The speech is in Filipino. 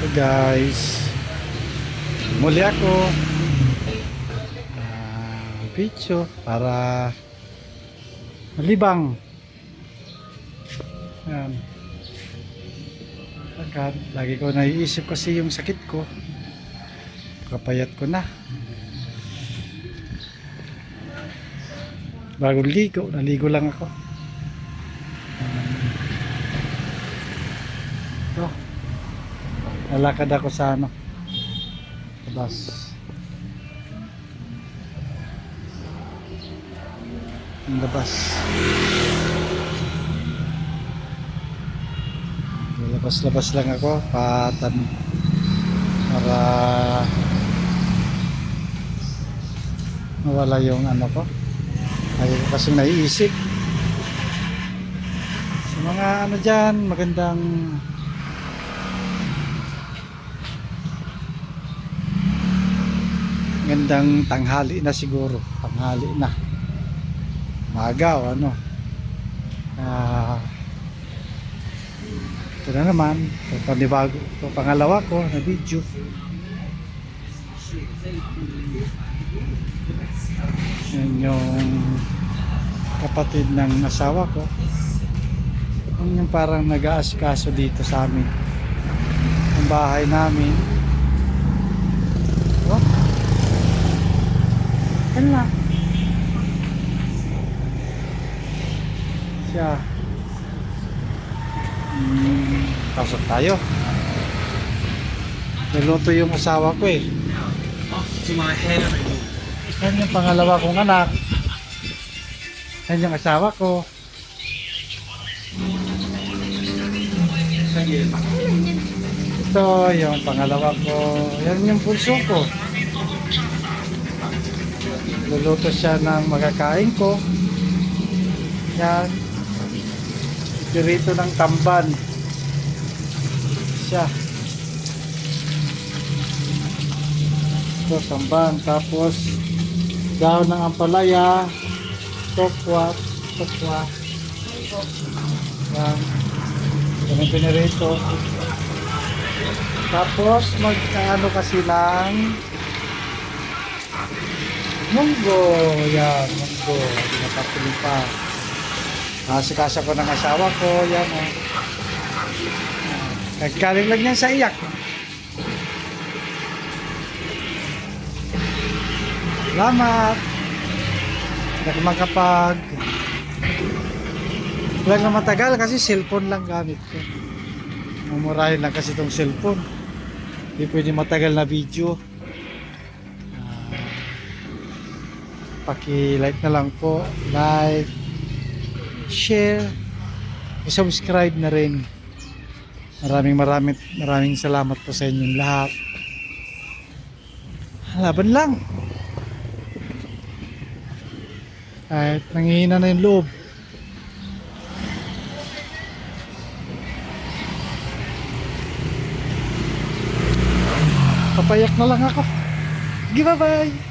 So guys, muli ako video para malibang. Ayan. Agad, lagi ko naiisip kasi yung sakit ko. Kapayat ko na. Bagong ligo, naligo lang ako. Ito. Nalakad ako sa labas. Ang labas. Labas-labas lang ako para mawala yung ko. Ayaw ko kasing naiisip. Sa mga dyan, magandang tanghali na siguro. Tanghali na. Maaga o ito na naman. Ito panibago. Ito pangalawa ko na video. Yan yung kapatid ng asawa ko. Yan yung parang nag-aasikaso dito sa amin. Ang bahay namin. Oh. Yan lang. Siya. Pasok tayo. Niluto yung asawa ko eh. Yan yung pangalawa kong anak. Yan yung asawa ko. Ito yung pangalawa ko. Yan yung pulso ko. Luluto siya ng magkakain ko. Yan. Dirito ng tamban. Siya. Ito tamban. Tapos dahon ng ampalaya, tokwa. Yan. Ganun pinirito. Tapos magkaano kasi ng munggo. Yan, munggo. Pinapatuloy pa. Sikasa ko ng asawa ko. Yan o. Nagkaling lang yan sa iyak. Salamat. Hindi makapag wala na matagal kasi cellphone lang gamit ko. Mumurahin lang kasi itong cellphone. Hindi pwede matagal na video. Paki-like na lang po. Like, share, subscribe na rin. Maraming salamat po sa inyong lahat. Laban lang. At nanghihina na yung loob. Papayak na lang ako. Bye bye.